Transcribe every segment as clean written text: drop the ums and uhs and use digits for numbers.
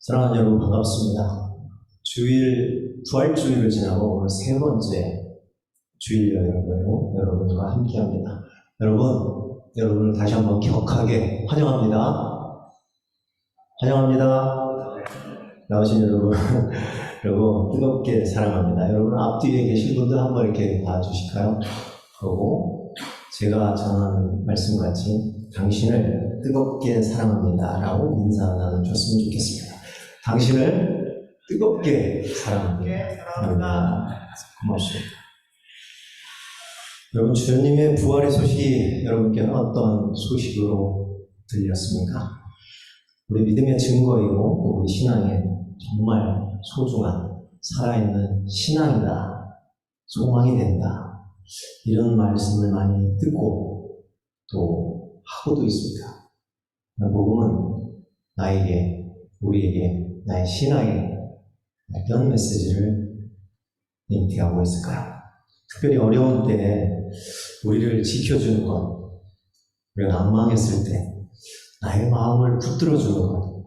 사랑하는 여러분 반갑습니다. 부활주일을 지나고 오늘 세 번째 주일 여행으로 여러분과 함께합니다. 여러분을 다시 한번 격하게 환영합니다. 환영합니다. 나오신 여러분, 여러분 뜨겁게 사랑합니다. 여러분 앞뒤에 계신 분들 한번 이렇게 봐주실까요? 그리고 제가 전하는 말씀같이 당신을 뜨겁게 사랑합니다 라고 인사 나눠줬으면 좋겠습니다. 당신을 뜨겁게 사랑합니다. 고맙습니다. 여러분, 주님의 부활의 소식이 여러분께는 어떤 소식으로 들렸습니까? 우리 믿음의 증거이고 또 우리 신앙의 정말 소중한 살아있는 신앙이다, 소망이 된다, 이런 말씀을 많이 듣고 또 하고도 있습니다. 복음은 나에게, 우리에게, 나의 신앙에 어떤 메시지를 잉태하고 있을까요? 특별히 어려운 때에 우리를 지켜주는 것, 우리가 난망했을 때 나의 마음을 붙들어주는 것,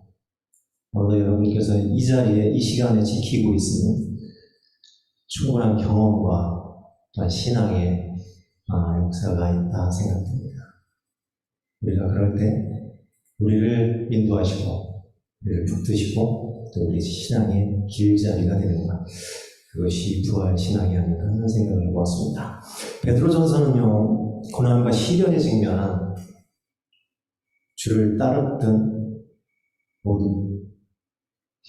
오늘 여러분께서 이 자리에 이 시간에 지키고 있으면 충분한 경험과 또한 신앙의 역사가 있다 생각됩니다. 우리가 그럴 때 우리를 인도하시고 우리를 붙드시고 또 우리 신앙의 길자리가 되는 것, 그것이 부활 신앙이 아닌가 하는 생각을 해보았습니다. 베드로전서는요, 고난과 시련에 직면한 주를 따랐던 모든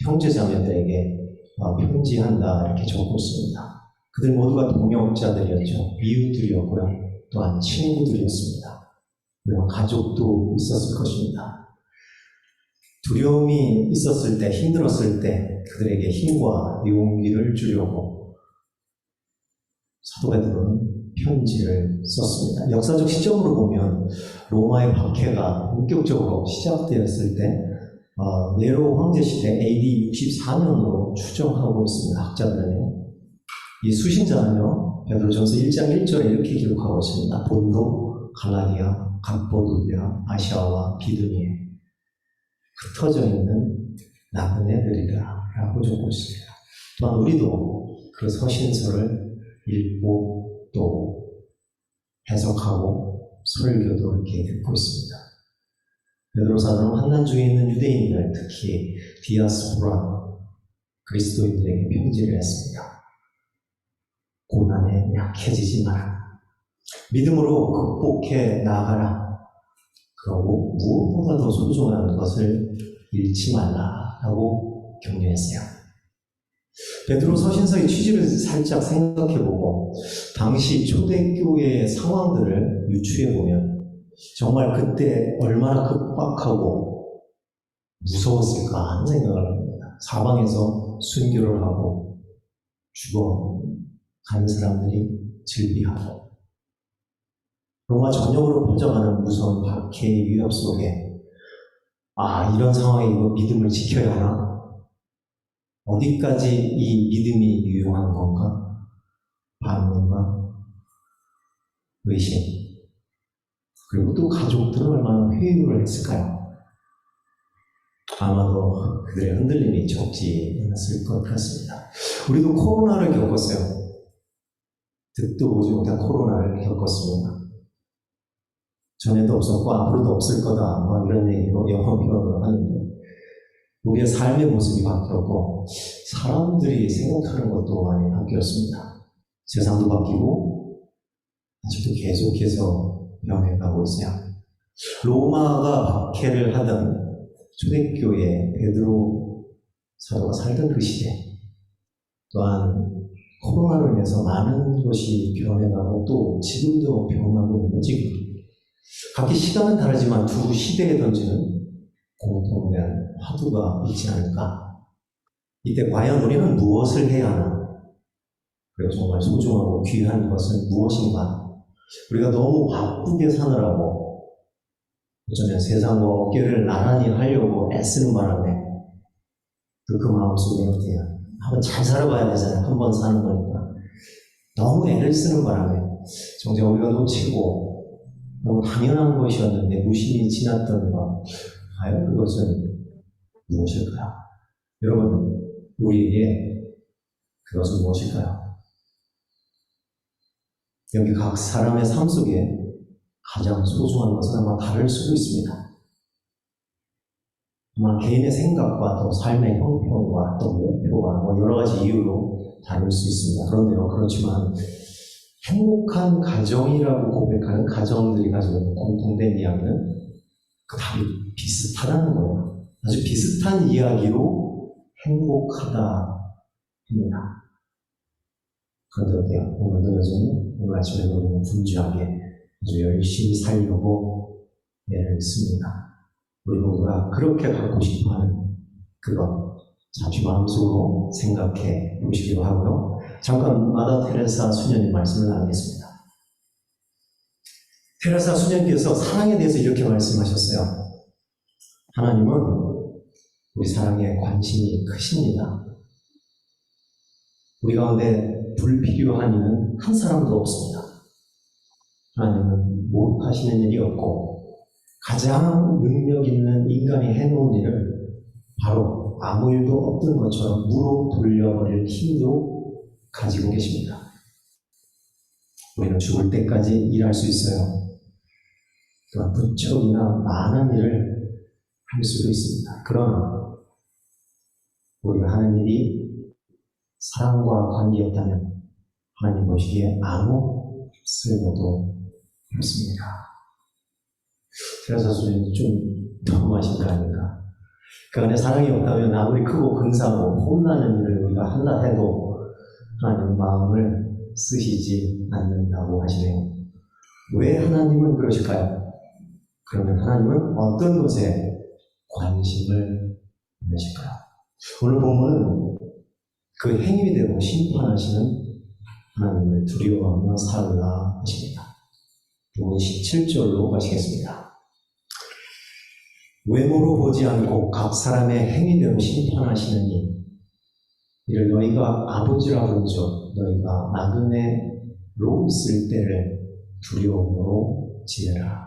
형제자매들에게 편지한다 이렇게 적고 있습니다. 그들 모두가 동역자들이었죠. 이웃들이었고요. 또한 친구들이었습니다. 물론 가족도 있었을 것입니다. 두려움이 있었을 때, 힘들었을 때 그들에게 힘과 용기를 주려고 사도 베드로는 편지를 썼습니다. 역사적 시점으로 보면 로마의 박해가 본격적으로 시작되었을 때 네로 황제 시대 AD 64년으로 추정하고 있습니다. 학자들은요. 이 수신자는요, 베드로전서 1장 1절에 이렇게 기록하고 있습니다. 본도, 갈라디아, 갑보도기아, 아시아와 비두니에 흩어져 있는 나그네들이다 라고 적고 있습니다. 또한 우리도 그 서신서를 읽고 또 해석하고 설교도 이렇게 듣고 있습니다. 베드로 사도는 환난 중에 있는 유대인들, 특히 디아스포라 그리스도인들에게 편지를 했습니다. 고난에 약해지지 마라. 믿음으로 극복해 나아가라. 그러고 무엇보다 더 소중한 것을 잃지 말라라고 격려했어요. 베드로 서신서의 취지를 살짝 생각해보고 당시 초대교회의 상황들을 유추해보면 정말 그때 얼마나 급박하고 무서웠을까 하는 생각을 합니다. 사방에서 순교를 하고 죽어간 사람들이 즐비하고 로마 전역으로 퍼져가는 무서운 박해의 위협 속에 이런 상황에 이거 믿음을 지켜야 하나? 어디까지 이 믿음이 유용한 건가? 반문과 의심, 그리고 또 가족들은 얼마나 회유를 했을까요? 아마도 그들의 흔들림이 적지 않았을 것 같습니다. 우리도 코로나를 겪었어요. 듣도 보지 못한 코로나를 겪었습니다. 전에도 없었고 앞으로도 없을 거다 이런 얘기로 영어 표현을 하는데 우리의 삶의 모습이 바뀌었고 사람들이 생각하는 것도 많이 바뀌었습니다. 세상도 바뀌고 아직도 계속해서 변해가고 있어요. 로마가 박해를 하던 초대교회 베드로 사도가 살던 그 시대, 또한 코로나로 인해서 많은 것이 변해가고 또 지금도 변하고 있는 지금 각기 시간은 다르지만 두 시대에 던지는 공통된 화두가 있지 않을까. 이때 과연 우리는 무엇을 해야 하나? 그리고 정말 소중하고 귀한 것은 무엇인가? 우리가 너무 바쁘게 사느라고 어쩌면 세상과 어깨를 나란히 하려고 애쓰는 바람에 그 마음속에 어때요? 한번 잘 살아봐야 되잖아요. 한 번 사는 거니까. 너무 애를 쓰는 바람에 정작 우리가 놓치고 너무 당연한 것이었는데 무심히 지났던 것, 과연 그것은 무엇일까요? 여러분, 우리에게 그것은 무엇일까요? 여기 각 사람의 삶 속에 가장 소중한 것은 아마 다를 수도 있습니다. 아마 개인의 생각과 또 삶의 형편과 또 목표와 여러 가지 이유로 다를 수 있습니다. 그런데요, 그렇지만 행복한 가정이라고 고백하는 가정들이 가지고 있는 공통된 이야기는 그 답이 비슷하다는 거예요. 아주 비슷한 이야기로 행복하다 합니다. 그런데 어때요? 오늘도 여전히 오늘 아침에도 우리는 분주하게 아주 열심히 살려고 애를 씁니다. 우리 모두가 그렇게 갖고 싶어하는 그것 잠시 마음속으로 생각해 보시기로 하고요. 잠깐 마다 테레사 수녀님 말씀을 나누겠습니다. 테레사 수녀님께서 사랑에 대해서 이렇게 말씀하셨어요. 하나님은 우리 사랑에 관심이 크십니다. 우리 가운데 불필요한 이는 한 사람도 없습니다. 하나님은 못하시는 일이 없고 가장 능력 있는 인간이 해놓은 일을 바로 아무 일도 없던 것처럼 무로 돌려버릴 힘도 가지고 계십니다. 우리는 죽을 때까지 일할 수 있어요. 또한 부쩍이나 많은 일을 할 수도 있습니다. 그러나 우리가 하는 일이 사랑과 관계였다면 하나님 보시기에 아무 쓸모도 없습니다. 그래서 수준이 좀 너무하신 거 아닌가. 그 안에 사랑이 없다면 아무리 크고 근사하고 혼나는 일을 우리가 한다 해도 하나님 마음을 쓰시지 않는다고 하시네요. 왜 하나님은 그러실까요? 그러면 하나님은 어떤 것에 관심을 보내실까요? 오늘 본문은 그 행위대로 심판하시는 하나님을 두려워하며 살라 하십니다. 본문 17절로 가시겠습니다. 외모로 보지 않고 각 사람의 행위대로 심판하시느니 이를 너희가 아버지라 부른즉 너희가 나그네로 있을 때를 두려움으로 지내라.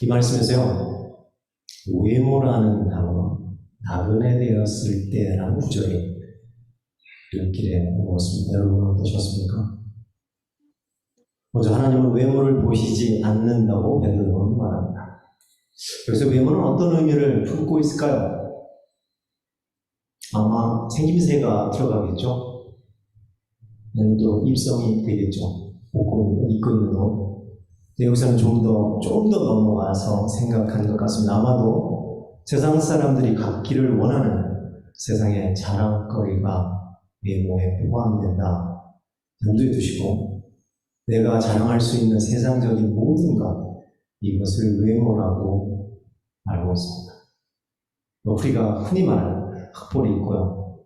이 말씀에서요, 외모라는 단어, 나그네 되었을 때라는 구절이 눈길에 오었습니다. 여러분 어떠셨습니까? 먼저 하나님은 외모를 보시지 않는다고 베드로는 말합니다. 그래서 외모는 어떤 의미를 품고 있을까요? 아마 생김새가 들어가겠죠? 아니면 또 입성이 되겠죠? 입고 있는 옷. 여기서는 좀 더 넘어가서 생각하는 것 같습니다. 아마도 세상 사람들이 갖기를 원하는 세상의 자랑거리가 외모에 포함된다. 염두에 두시고 내가 자랑할 수 있는 세상적인 모든 것, 이것을 외모라고 알고 있습니다. 우리가 흔히 말하는 학벌이 있고요.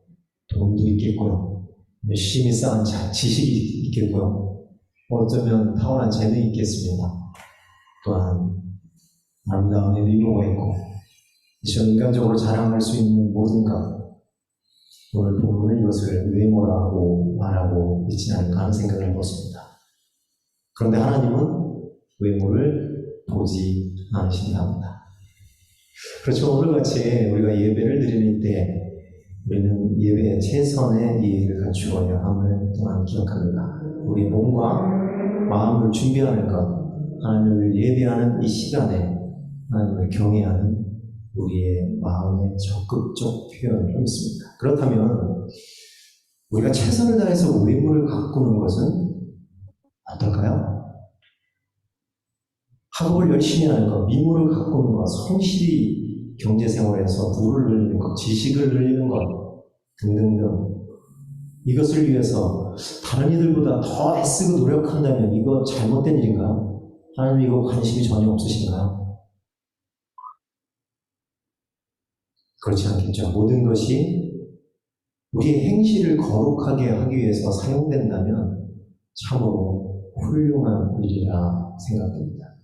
돈도 있겠고요. 열심히 쌓은 지식이 있겠고요. 어쩌면 타고난 재능이 있겠습니다. 또한 아름다운 미모가 있고 인간적으로 자랑할 수 있는 모든 것, 오늘 본문은 이것을 외모라고 말하고 있지 않을까 하는 생각을 해봤습니다. 그런데 하나님은 외모를 보지 않으신다 합니다. 그렇죠. 오늘같이 우리가 예배를 드리는 때 우리는 예배에 최선의 예의를 갖추어야 함을 또한 기억합니다. 우리 몸과 마음을 준비하는 것, 하나님을 예배하는 이 시간에 하나님을 경외하는 우리의 마음의 적극적 표현을 있습니다. 그렇다면 우리가 최선을 다해서 외모를 가꾸는 것은 어떨까요? 학업을 열심히 하는 것, 미모를 가꾸는 것, 성실히 경제생활에서 부를 늘리는 것, 지식을 늘리는 것 등등등, 이것을 위해서 다른 이들보다 더 애쓰고 노력한다면 이거 잘못된 일인가요? 하나님 이거 관심이 전혀 없으신가요? 그렇지 않겠죠. 모든 것이 우리의 행실을 거룩하게 하기 위해서 사용된다면 참으로 훌륭한 일이라 생각됩니다.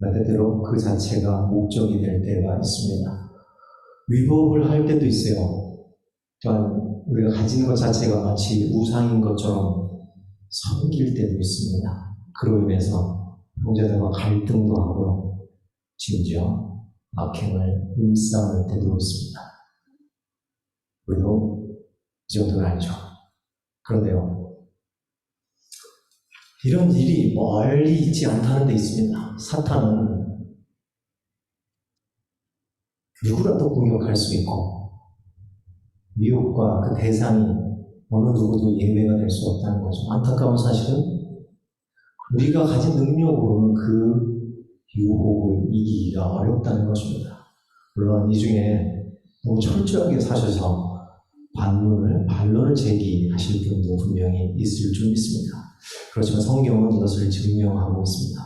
때때로 그 자체가 목적이 될 때가 있습니다. 위법을 할 때도 있어요. 또한 우리가 가진 것 자체가 마치 우상인 것처럼 섬길 때도 있습니다. 그로 인해서 형제들과 갈등도 하고 심지어 악행을 힘싸움을 때도 있습니다. 우리도 이 정도는 알죠. 그런데요, 이런 일이 멀리 있지 않다는 데 있습니다. 사탄은 누구라도 공격할 수 있고, 미혹과 그 대상이 어느 누구도 예외가 될 수 없다는 거죠. 안타까운 사실은 우리가 가진 능력으로는 그 유혹을 이기기가 어렵다는 것입니다. 물론 이 중에 너무 철저하게 사셔서 반론을 제기하실 분도 분명히 있을 줄 믿습니다. 그렇지만 성경은 이것을 증명하고 있습니다.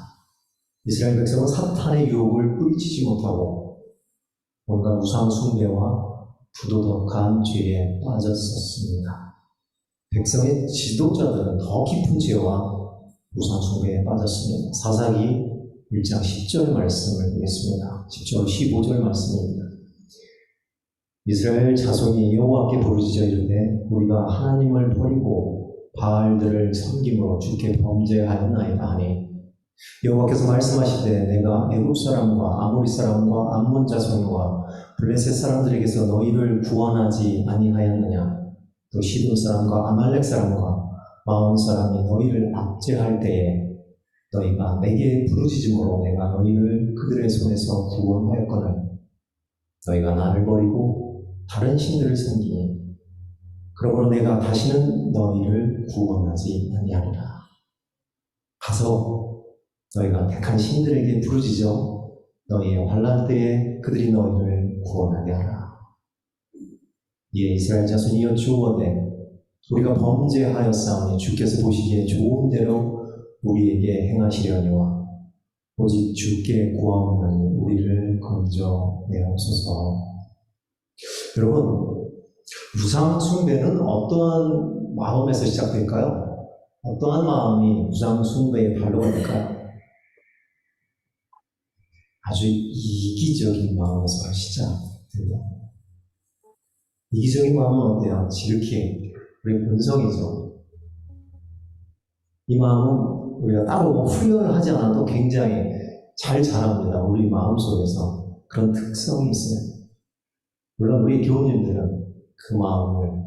이스라엘 백성은 사탄의 유혹을 뿌리치지 못하고 뭔가 우상 숭배와 부도덕한 죄에 빠졌었습니다. 백성의 지도자들은 더 깊은 죄와 우상 숭배에 빠졌습니다. 사사기 1장 10절 말씀을 보겠습니다. 10절 15절 말씀입니다. 이스라엘 자손이 여호와께 부르짖어 이르되 우리가 하나님을 버리고 바알들을 섬김으로 주께 범죄하였나이다 하니 여호와께서 말씀하시되 내가 애굽 사람과 아모리 사람과 암몬 자손과 블레셋 사람들에게서 너희를 구원하지 아니하였느냐. 또 시돈 사람과 아말렉 사람과 마온 사람이 너희를 압제할 때에 너희가 내게 부르짖음으로 내가 너희를 그들의 손에서 구원하였거늘 너희가 나를 버리고 다른 신들을 섬기니 그러므로 내가 다시는 너희를 구원하지 아니하리라. 가서 너희가 택한 신들에게 부르짖어 너희의 환난 때에 그들이 너희를 구원하게 하라. 이에 이스라엘 자손이 여쭈어대 우리가 범죄하였사오니 주께서 보시기에 좋은 대로 우리에게 행하시려니와 오직 주께 구하오니 우리를 건져내옵소서. 여러분, 우상 숭배는 어떠한 마음에서 시작될까요? 어떠한 마음이 우상 숭배의 발로가 될까요? 아주 이기적인 마음에서 시작됩니다. 이기적인 마음은 어때요? 지극히 우리의 본성이죠. 이 마음은 우리가 따로 훈련을 하지 않아도 굉장히 잘 자랍니다. 우리 마음속에서 그런 특성이 있어요. 물론 우리 교우님들은 그 마음을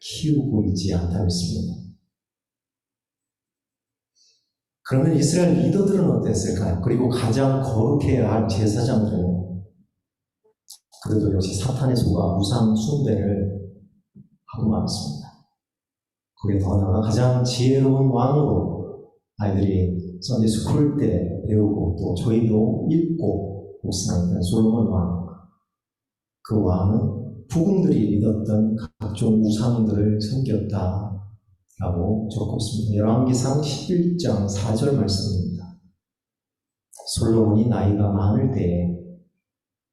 키우고 있지 않다 믿습니다. 그러면 이스라엘 리더들은 어땠을까요? 그리고 가장 거룩해야 할 제사장들은 그래도 역시 사탄의 속아 우상 숭배를 하고 말았습니다. 거기에 더 나아가 가장 지혜로운 왕으로 아이들이 선지 스쿨 때 배우고 또 저희도 읽고 묵상했던 솔로몬 왕. 그 왕은 부궁들이 믿었던 각종 우상들을 섬겼다라고 적고 있습니다. 열왕기상 11장 4절 말씀입니다. 솔로몬이 나이가 많을 때에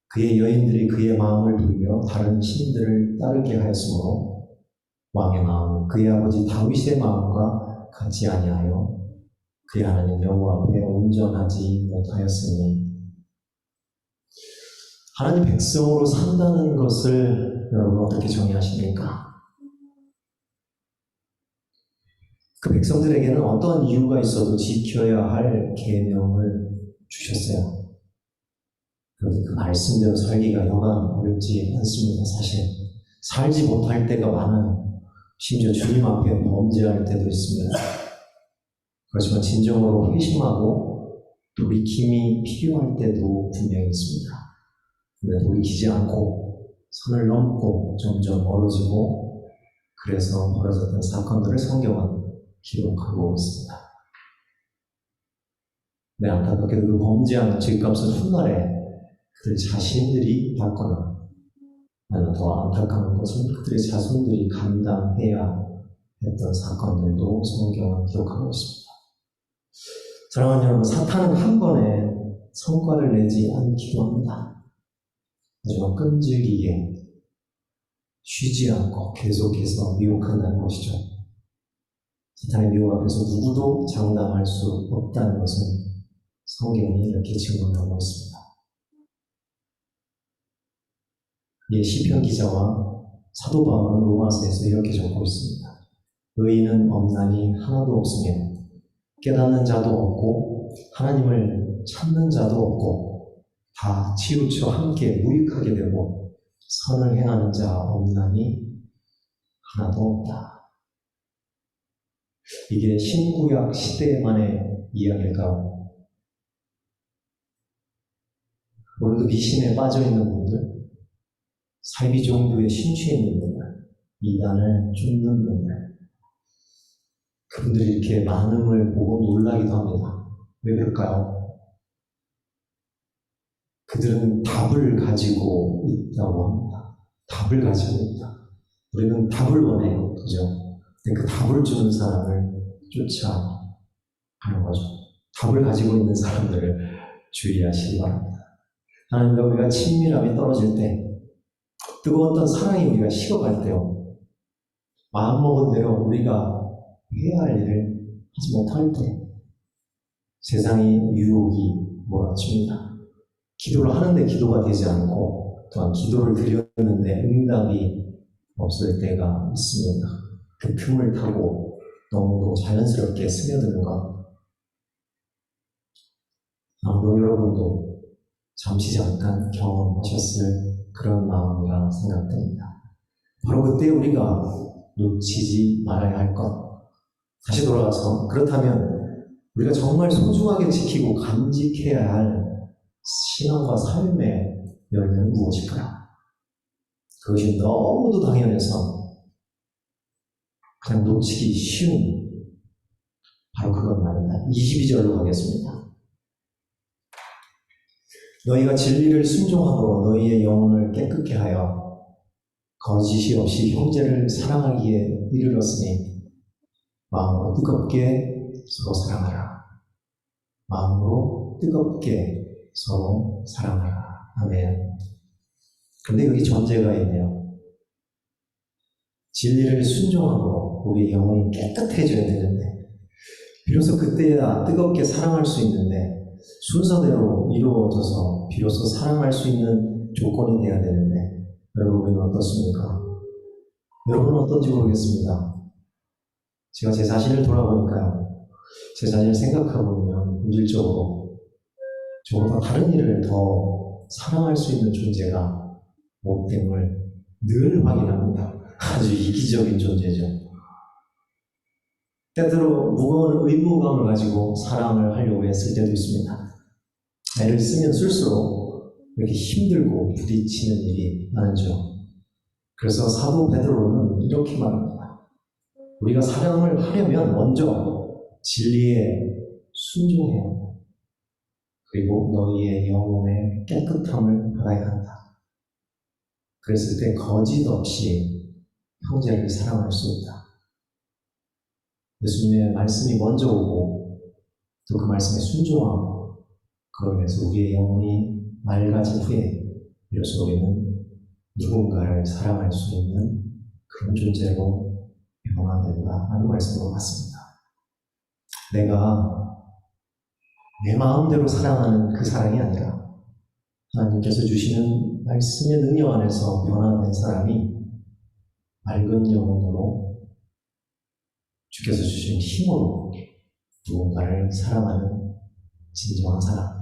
그의 여인들이 그의 마음을 돌려 다른 신들을 따르게 하였으므로 왕의 마음은 그의 아버지 다윗의 마음과 같지 아니하여 그의 하나님 여호와 앞에 온전하지 못하였으니. 하나님 백성으로 산다는 것을 여러분 어떻게 정의하십니까? 그 백성들에게는 어떠한 이유가 있어도 지켜야 할 계명을 주셨어요. 그런데 그 말씀대로 살기가 여간 어렵지 않습니다. 사실 살지 못할 때가 많아요. 심지어 주님 앞에 범죄할 때도 있습니다. 그렇지만 진정으로 회심하고 돌이킴이 필요할 때도 분명히 있습니다. 그런데 돌이키지 않고 선을 넘고 점점 멀어지고 그래서 벌어졌던 사건들을 성경은 기록하고 있습니다. 네, 안타깝게도 그 범죄한 죄값은 훗날에 그들 자신들이 받거나 나는 더 안타까운 것은 그들의 자손들이 감당해야 했던 사건들도 성경은 기록하고 있습니다. 사랑하는 여러분, 사탄은 한 번에 성과를 내지 않기도 합니다. 하지만 끈질기게 쉬지 않고 계속해서 미혹한다는 것이죠. 사탄의 미혹 앞에서 누구도 장담할 수 없다는 것은 성경이 이렇게 증언하고 있습니다. 이 시편 기자와 사도 바울은 로마서에서 이렇게 적고 있습니다. 의인은 없나니 하나도 없으며 깨닫는 자도 없고 하나님을 찾는 자도 없고 다 치우쳐 함께 무익하게 되고 선을 행하는 자 없나니 하나도 없다. 이게 신구약 시대만의 이야기일까요? 오늘도 미신에 빠져있는 분들, 사이비 종교에 심취해 있는 분들, 이단을 쫓는 분들, 그분들이 이렇게 많음을 보고 놀라기도 합니다. 왜 그럴까요? 그들은 답을 가지고 있다고 합니다. 답을 가지고 있다. 우리는 답을 원해요. 그죠? 근데 그 답을 주는 사람을 쫓아가는 거죠. 답을 가지고 있는 사람들을 주의하시기 바랍니다. 하나님과 우리가 친밀함이 떨어질 때, 뜨거웠던 사랑이 우리가 식어갈 때요, 마음먹은 대로 우리가 해야 할 일을 하지 못할 때, 세상이 유혹이 몰아칩니다. 기도를 하는데 기도가 되지 않고, 또한 기도를 드렸는데 응답이 없을 때가 있습니다. 그 틈을 타고 너무도 자연스럽게 스며드는 것. 아마도 여러분도 잠시 잠깐 경험하셨을 그런 마음이라 생각됩니다. 바로 그때 우리가 놓치지 말아야 할 것. 다시 돌아가서, 그렇다면 우리가 정말 소중하게 지키고 간직해야 할 신앙과 삶의 열매는 무엇일까요? 그것이 너무도 당연해서 그냥 놓치기 쉬운 바로 그것 말입니다. 22절로 가겠습니다. 너희가 진리를 순종하고 너희의 영혼을 깨끗게 하여 거짓이 없이 형제를 사랑하기에 이르렀으니 마음으로 뜨겁게 서로 사랑하라. 마음으로 뜨겁게 서로 사랑하라. 아멘. 근데 여기 전제가 있네요. 진리를 순종하고 우리 영혼이 깨끗해져야 되는데, 비로소 그때야 뜨겁게 사랑할 수 있는데, 순서대로 이루어져서 비로소 사랑할 수 있는 조건이 돼야 되는데, 여러분은 어떻습니까? 여러분은 어떤지 모르겠습니다. 제가 제 자신을 돌아보니까요, 제 자신을 생각해보면 본질적으로 저보다 다른 일을 더 사랑할 수 있는 존재가 못됨을 늘 확인합니다. 아주 이기적인 존재죠. 때때로 무거운 의무감을 가지고 사랑을 하려고 했을 때도 있습니다. 애를 쓰면 쓸수록 이렇게 힘들고 부딪히는 일이 많죠. 그래서 사도 베드로는 이렇게 말합니다. 우리가 사랑을 하려면 먼저 진리에 순종해야 한다. 그리고 너희의 영혼의 깨끗함을 받아야 한다. 그랬을 때 거짓 없이 형제를 사랑할 수 있다. 예수님의 말씀이 먼저 오고 또 그 말씀에 순종하고, 그러면서 우리의 영혼이 맑아진 후에 비로소 우리는 누군가를 사랑할 수 있는 그런 존재로 변화된다 하는 말씀으로 봤습니다. 내가 내 마음대로 사랑하는 그 사랑이 아니라 하나님께서 주시는 말씀의 능력 안에서 변화된 사람이 맑은 영혼으로 주께서 주신 힘으로 누군가를 사랑하는 진정한 사랑.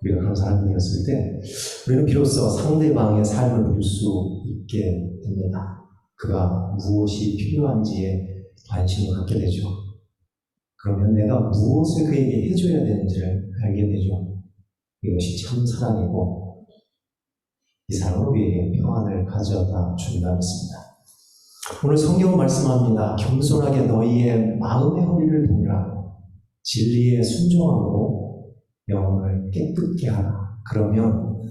우리가 그런 사람이 되었을 때 우리는 비로소 상대방의 삶을 볼 수 있게 됩니다. 그가 무엇이 필요한지에 관심을 갖게 되죠. 그러면 내가 무엇을 그에게 해줘야 되는지를 알게 되죠. 이것이 참 사랑이고 이 사랑은 우리에게 평안을 가져다 준다 했습니다. 오늘 성경 말씀합니다. 겸손하게 너희의 마음의 허리를 동이라. 진리에 순종함으로 영혼을 깨끗게 하라. 그러면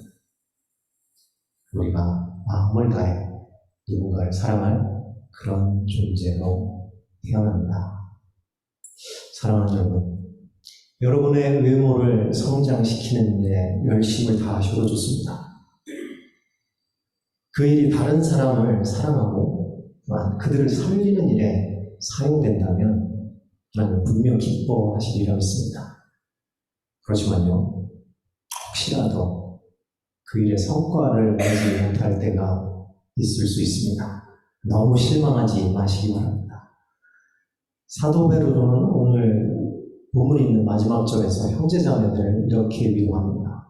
우리가 마음을 다해 누군가를 사랑할 그런 존재로 태어난다. 사랑하는 여러분, 여러분의 외모를 성장시키는 일에 열심을 다하셔도 좋습니다. 그 일이 다른 사람을 사랑하고 또한 그들을 살리는 일에 사용된다면 하나님은 분명 기뻐하시리라 믿습니다. 그렇지만요, 혹시라도 그 일의 성과를 내지 못할 때가 있을 수 있습니다. 너무 실망하지 마시기 바랍니다. 사도 베드로는 오늘 본문에 있는 마지막 절에서 형제자매들을 이렇게 위로합니다.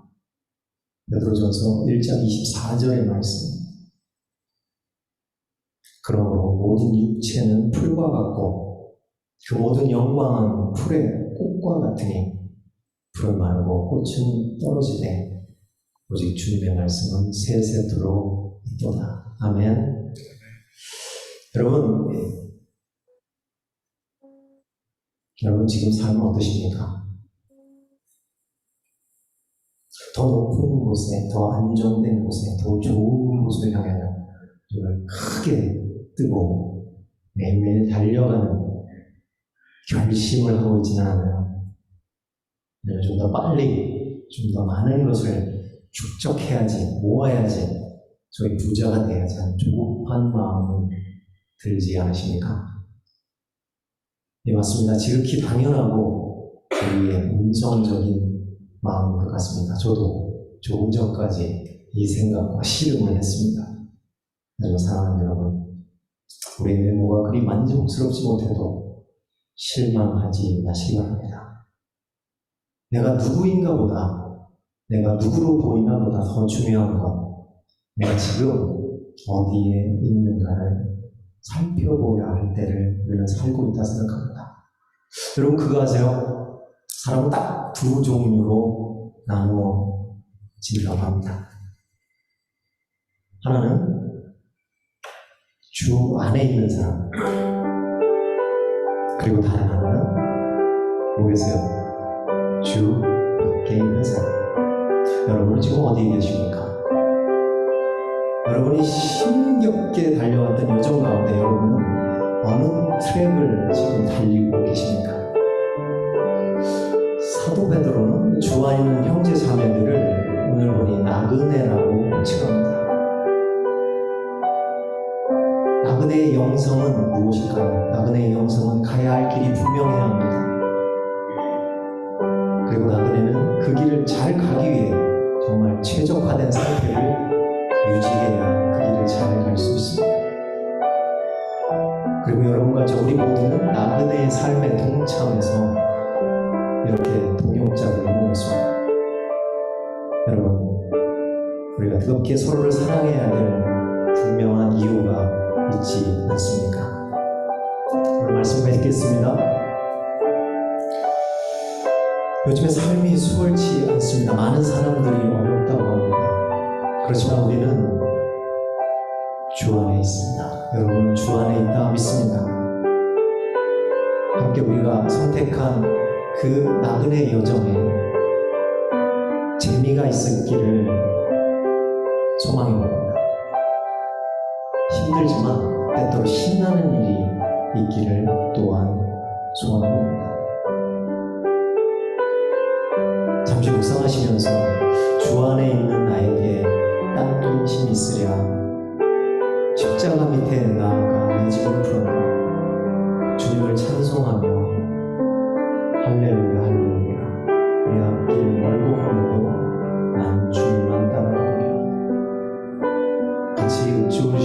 베드로전서 1장 24절의 말씀. 그러므로 모든 육체는 풀과 같고 그 모든 영광은 풀의 꽃과 같으니 풀은 마르고 꽃은 떨어지되 오직 주님의 말씀은 세세토록 있도다. 아멘. 여러분 지금 삶은 어떠십니까? 더 높은 곳에, 더 안정된 곳에, 더 좋은 곳을 향하여 정말 크게 뜨고 매일매일 달려가는 결심을 하고 있지는 않아요. 좀 더 빨리, 좀 더 많은 것을 축적해야지, 모아야지, 저희 부자가 돼야지 하는 조급한 마음은 들지 않으십니까? 네, 맞습니다. 지극히 당연하고 우리의 음성적인 마음인 것 같습니다. 저도 조금 전까지 이 생각과 씨름을 했습니다. 하지만 사랑하는 여러분, 우리의 외모가 그리 만족스럽지 못해도 실망하지 마시기 바랍니다. 내가 누구인가 보다, 내가 누구로 보이나 보다 더 중요한 건 내가 지금 어디에 있는가를 살펴보아야 할 때를 우리는 살고 있다 생각합니다. 여러분 그거 아세요? 사람은 딱 두 종류로 나누어진다고 합니다. 하나는 주 안에 있는 사람, 그리고 다른 하나는 뭐겠어요? 주 밖에 있는 사람. 여러분은 지금 어디에 계십니까? 여러분이 힘겹게 달려왔던 여정 가운데 여러분은 어느 트랙을 지금 달리고 계십니까? 사도 베드로는 주 안에 있는 형제 자매들을 오늘 보니 나그네라고 칭합니다. 나그네의 영성은 무엇일까요? 나그네의 영성은 가야 할 길이 분명해야 합니다. 그리고 나그네는 그 길을 잘 가기 위해 정말 최적화된 상태를 유지해야 그 길을 잘 갈 수 있습니다. 그리고 여러분과 우리 모두는 나그네의 삶에 동참해서 이렇게 동역자들을 모였습니다. 여러분, 우리가 뜨겁게 서로를 사랑해야 될 분명한 이유가 있지 않습니까? 오늘 말씀 뵙겠습니다. 요즘에 삶이 수월치 않습니다. 많은 사람들이 어렵다고 합니다. 그렇지만 우리는 주 안에 있습니다. 여러분 주 안에 있다 믿습니다. 함께 우리가 선택한 그 나그네 여정에 재미가 있었기를 소망해봅니다. 힘들지만 때때로 신나는 일이 있기를 또한 소원합니다. 잠시 묵상하시면서 주 안에 있는 나에게 딴 힘이 있으랴 십자가 밑에 나아가 내 짐을 풀어라 주님을 찬송하며 할렐루야 할렐루야 내 앞길 멀고 험해도 난 주님만 따라가리라 같이 읊조으시고